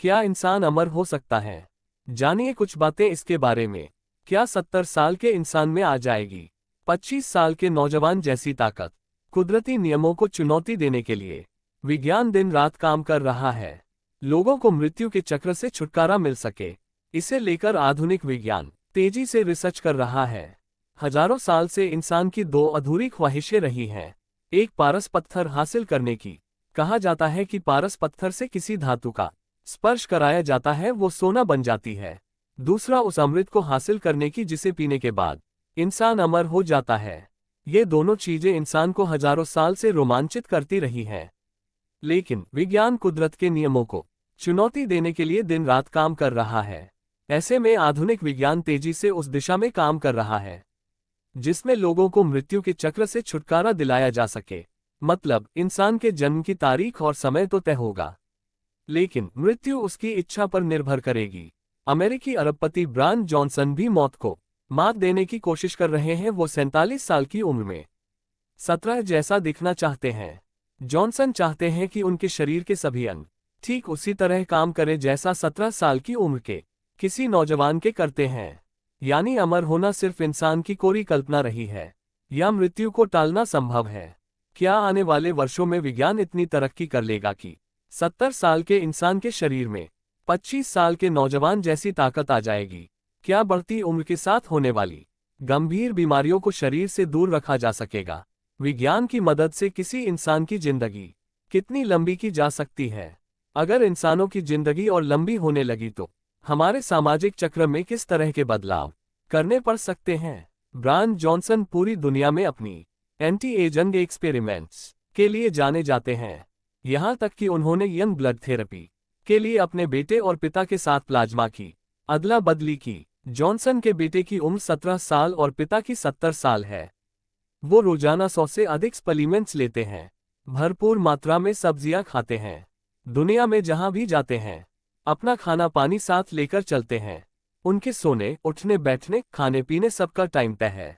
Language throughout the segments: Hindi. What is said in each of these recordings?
क्या इंसान अमर हो सकता है? जानिए कुछ बातें इसके बारे में। क्या 70 साल के इंसान में आ जाएगी 25 साल के नौजवान जैसी ताकत? कुदरती नियमों को चुनौती देने के लिए विज्ञान दिन रात काम कर रहा है। लोगों को मृत्यु के चक्र से छुटकारा मिल सके, इसे लेकर आधुनिक विज्ञान तेजी से रिसर्च कर रहा है। हजारों साल से इंसान की दो अधूरी ख्वाहिशें रही हैं। एक, पारस पत्थर हासिल करने की। कहा जाता है कि पारस पत्थर से किसी धातु का स्पर्श कराया जाता है वो सोना बन जाती है। दूसरा, उस अमृत को हासिल करने की जिसे पीने के बाद इंसान अमर हो जाता है। ये दोनों चीजें इंसान को हजारों साल से रोमांचित करती रही हैं। लेकिन विज्ञान कुदरत के नियमों को चुनौती देने के लिए दिन रात काम कर रहा है। ऐसे में आधुनिक विज्ञान तेजी से उस दिशा में काम कर रहा है जिसमें लोगों को मृत्यु के चक्र से छुटकारा दिलाया जा सके। मतलब, इंसान के जन्म की तारीख और समय तो तय होगा, लेकिन मृत्यु उसकी इच्छा पर निर्भर करेगी। अमेरिकी अरबपति ब्रायन जॉनसन भी मौत को मात देने की कोशिश कर रहे हैं। वो 47 साल की उम्र में 17 जैसा दिखना चाहते हैं। जॉनसन चाहते हैं कि उनके शरीर के सभी अंग ठीक उसी तरह काम करें जैसा 17 साल की उम्र के किसी नौजवान के करते हैं। यानी अमर होना सिर्फ इंसान की कोरी कल्पना रही है, या मृत्यु को टालना संभव है? क्या आने वाले वर्षों में विज्ञान इतनी तरक्की कर लेगा कि 70 साल के इंसान के शरीर में 25 साल के नौजवान जैसी ताकत आ जाएगी? क्या बढ़ती उम्र के साथ होने वाली गंभीर बीमारियों को शरीर से दूर रखा जा सकेगा? विज्ञान की मदद से किसी इंसान की जिंदगी कितनी लंबी की जा सकती है? अगर इंसानों की जिंदगी और लंबी होने लगी तो हमारे सामाजिक चक्र में किस तरह के बदलाव करने पड़ सकते हैं? ब्रायन जॉनसन पूरी दुनिया में अपनी एंटी एजिंग एक्सपेरिमेंट्स के लिए जाने जाते हैं। यहां तक कि उन्होंने यंग ब्लड थेरेपी के लिए अपने बेटे और पिता के साथ प्लाज्मा की अदला बदली की। जॉनसन के बेटे की उम्र 17 साल और पिता की 70 साल है। वो रोजाना 100 से अधिक सप्लीमेंट्स लेते हैं, भरपूर मात्रा में सब्जियां खाते हैं, दुनिया में जहां भी जाते हैं अपना खाना पानी साथ लेकर चलते हैं। उनके सोने, उठने, बैठने, खाने पीने सबका टाइम तय है,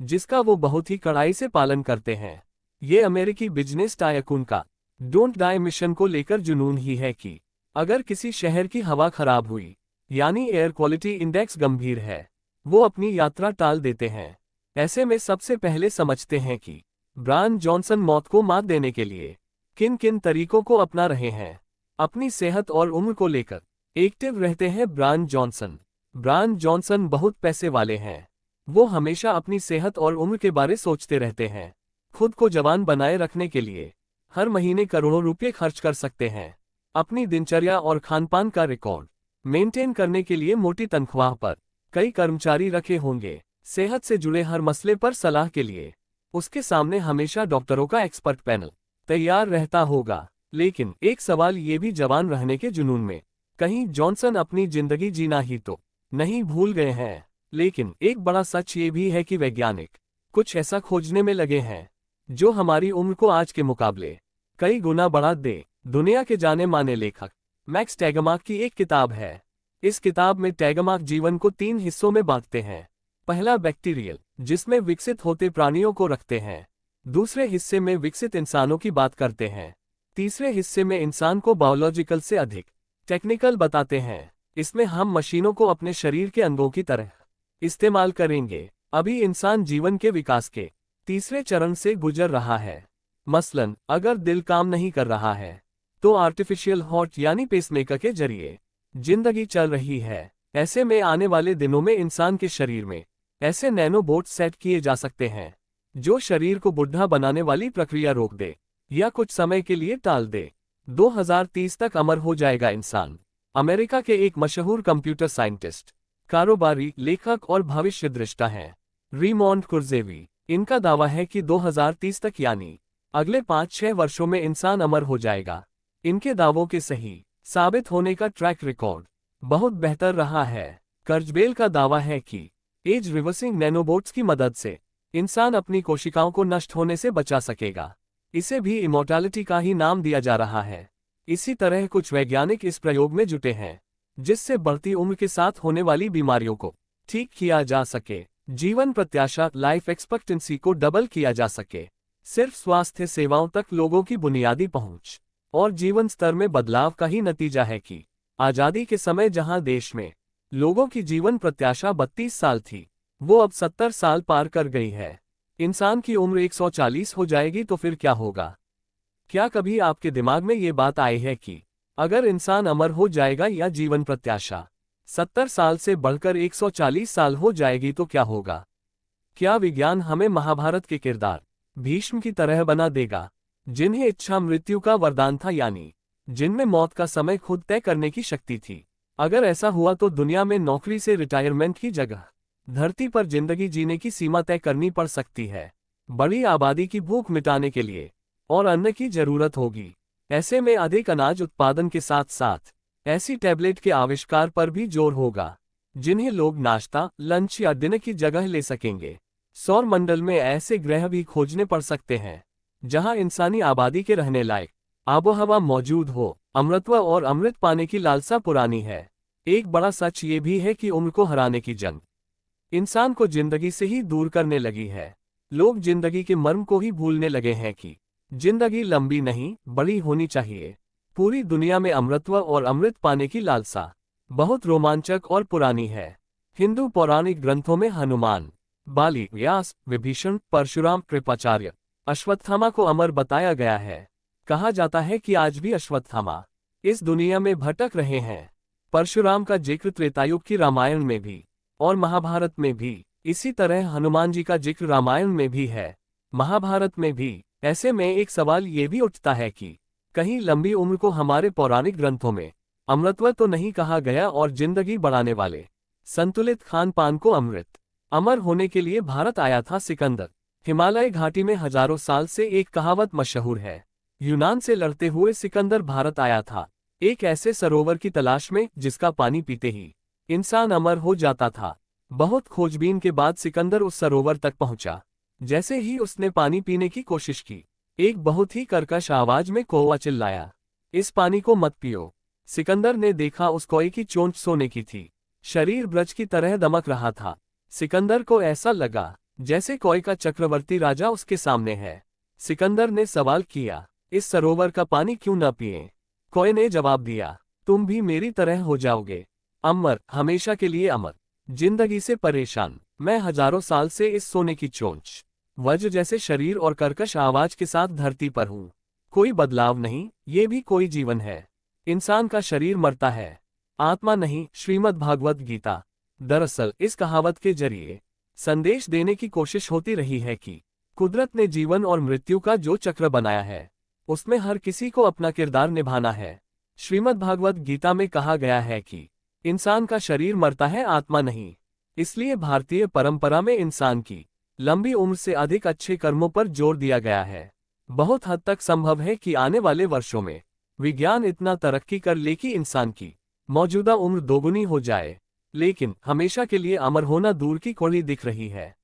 जिसका वो बहुत ही कड़ाई से पालन करते हैं। ये अमेरिकी बिजनेस टायकून का डोंट डाई मिशन को लेकर जुनून ही है कि अगर किसी शहर की हवा खराब हुई, यानी एयर क्वालिटी इंडेक्स गंभीर है, वो अपनी यात्रा टाल देते हैं। ऐसे में सबसे पहले समझते हैं कि ब्रायन जॉनसन मौत को मात देने के लिए किन किन तरीकों को अपना रहे हैं। अपनी सेहत और उम्र को लेकर एक्टिव रहते हैं ब्रायन जॉनसन। ब्रायन जॉनसन बहुत पैसे वाले हैं। वो हमेशा अपनी सेहत और उम्र के बारे सोचते रहते हैं। खुद को जवान बनाए रखने के लिए हर महीने करोड़ों रुपए खर्च कर सकते हैं। अपनी दिनचर्या और खानपान का रिकॉर्ड मेंटेन करने के लिए मोटी तनख्वाह पर कई कर्मचारी रखे होंगे। सेहत से जुड़े हर मसले पर सलाह के लिए उसके सामने हमेशा डॉक्टरों का एक्सपर्ट पैनल तैयार रहता होगा। लेकिन एक सवाल ये भी, जवान रहने के जुनून में कहीं जॉनसन अपनी जिंदगी जीना ही तो नहीं भूल गए हैं? लेकिन एक बड़ा सच ये भी है कि वैज्ञानिक कुछ ऐसा खोजने में लगे हैं जो हमारी उम्र को आज के मुकाबले कई गुना बढ़ा दे। दुनिया के जाने माने लेखक मैक्स टैगमार्क की एक किताब है। इस किताब में टैगमार्क जीवन को 3 हिस्सों में बांटते हैं। पहला बैक्टीरियल, जिसमें विकसित होते प्राणियों को रखते हैं। दूसरे हिस्से में विकसित इंसानों की बात करते हैं। तीसरे हिस्से में इंसान को बायोलॉजिकल से अधिक टेक्निकल बताते हैं। इसमें हम मशीनों को अपने शरीर के अंगों की तरह इस्तेमाल करेंगे। अभी इंसान जीवन के विकास के तीसरे चरण से गुजर रहा है। मसलन, अगर दिल काम नहीं कर रहा है तो आर्टिफिशियल हार्ट यानी पेसमेकर के जरिए जिंदगी चल रही है। ऐसे में आने वाले दिनों में इंसान के शरीर में ऐसे नैनोबोट सेट किए जा सकते हैं जो शरीर को बुढ़ा बनाने वाली प्रक्रिया रोक दे या कुछ समय के लिए टाल दे। 2030 तक अमर हो जाएगा इंसान। अमेरिका के एक मशहूर कंप्यूटर साइंटिस्ट, कारोबारी, लेखक और भविष्य दृष्टा हैं, रेमोंड कुरजेवी। इनका दावा है कि 2030 तक यानी अगले 5-6 वर्षों में इंसान अमर हो जाएगा। इनके दावों के सही साबित होने का ट्रैक रिकॉर्ड बहुत बेहतर रहा है। कर्जबेल का दावा है कि एज रिवर्सिंग नैनोबोट्स की मदद से इंसान अपनी कोशिकाओं को नष्ट होने से बचा सकेगा। इसे भी इमॉर्टैलिटी का ही नाम दिया जा रहा है। इसी तरह कुछ वैज्ञानिक इस प्रयोग में जुटे हैं जिससे बढ़ती उम्र के साथ होने वाली बीमारियों को ठीक किया जा सके, जीवन प्रत्याशा लाइफ एक्सपेक्टेंसी को डबल किया जा सके। सिर्फ स्वास्थ्य सेवाओं तक लोगों की बुनियादी पहुंच और जीवन स्तर में बदलाव का ही नतीजा है कि आजादी के समय जहां देश में लोगों की जीवन प्रत्याशा 32 साल थी, वो अब 70 साल पार कर गई है। इंसान की उम्र 140 हो जाएगी तो फिर क्या होगा? क्या कभी आपके दिमाग में ये बात आई है कि अगर इंसान अमर हो जाएगा या जीवन प्रत्याशा 70 साल से बढ़कर 140 साल हो जाएगी तो क्या होगा? क्या विज्ञान हमें महाभारत के किरदार भीष्म की तरह बना देगा, जिन्हें इच्छा मृत्यु का वरदान था, यानी जिनमें मौत का समय खुद तय करने की शक्ति थी? अगर ऐसा हुआ तो दुनिया में नौकरी से रिटायरमेंट की जगह धरती पर जिंदगी जीने की सीमा तय करनी पड़ सकती है। बड़ी आबादी की भूख मिटाने के लिए और अन्न की जरूरत होगी। ऐसे में अधिक अनाज उत्पादन के साथ साथ ऐसी टैबलेट के आविष्कार पर भी जोर होगा, जिन्हें लोग नाश्ता, लंच या डिनर की जगह ले सकेंगे। सौर मंडल में ऐसे ग्रह भी खोजने पड़ सकते हैं जहां इंसानी आबादी के रहने लायक आबोहवा मौजूद हो। अमृतत्व और अमृत पाने की लालसा पुरानी है। एक बड़ा सच ये भी है कि उम्र को हराने की जंग इंसान को जिंदगी से ही दूर करने लगी है। लोग जिंदगी के मर्म को ही भूलने लगे हैं कि जिंदगी लंबी नहीं, बड़ी होनी चाहिए। पूरी दुनिया में अमृतत्व और अमृत पाने की लालसा बहुत रोमांचक और पुरानी है। हिंदू पौराणिक ग्रंथों में हनुमान, बाली, व्यास, विभीषण, परशुराम, कृपाचार्य, अश्वत्थामा को अमर बताया गया है। कहा जाता है कि आज भी अश्वत्थामा इस दुनिया में भटक रहे हैं। परशुराम का जिक्र त्रेतायुग की रामायण में भी और महाभारत में भी, इसी तरह हनुमान जी का जिक्र रामायण में भी है, महाभारत में भी। ऐसे में एक सवाल ये भी उठता है कि कहीं लंबी उम्र को हमारे पौराणिक ग्रंथों में अमृतत्व तो नहीं कहा गया और जिंदगी बढ़ाने वाले संतुलित खान पान को अमृत? अमर होने के लिए भारत आया था सिकंदर। हिमालय घाटी में हजारों साल से एक कहावत मशहूर है, यूनान से लड़ते हुए सिकंदर भारत आया था, एक ऐसे सरोवर की तलाश में जिसका पानी पीते ही इंसान अमर हो जाता था। बहुत खोजबीन के बाद सिकंदर उस सरोवर तक पहुंचा। जैसे ही उसने पानी पीने की कोशिश की, एक बहुत ही कर्कश आवाज में कौवा चिल्लाया, इस पानी को मत पियो। सिकंदर ने देखा उस कौवे की चोंच सोने की थी, शरीर ब्रज की तरह दमक रहा था। सिकंदर को ऐसा लगा जैसे कौवे का चक्रवर्ती राजा उसके सामने है। सिकंदर ने सवाल किया, इस सरोवर का पानी क्यों न पिए? कौवे ने जवाब दिया, तुम भी मेरी तरह हो जाओगे अमर, हमेशा के लिए अमर। जिंदगी से परेशान मैं हजारों साल से इस सोने की चोंच, वज्र जैसे शरीर और कर्कश आवाज के साथ धरती पर हूं। कोई बदलाव नहीं, ये भी कोई जीवन है। इंसान का शरीर मरता है, आत्मा नहीं। श्रीमद् भागवत गीता। दरअसल इस कहावत के जरिए संदेश देने की कोशिश होती रही है कि कुदरत ने जीवन और मृत्यु का जो चक्र बनाया है, उसमें हर किसी को अपना किरदार निभाना है। श्रीमद् भागवत गीता में कहा गया है कि इंसान का शरीर मरता है, आत्मा नहीं। इसलिए भारतीय परंपरा में इंसान की लंबी उम्र से अधिक अच्छे कर्मों पर जोर दिया गया है। बहुत हद तक संभव है कि आने वाले वर्षों में विज्ञान इतना तरक्की कर ले कि इंसान की मौजूदा उम्र दोगुनी हो जाए, लेकिन हमेशा के लिए अमर होना दूर की कौड़ी दिख रही है।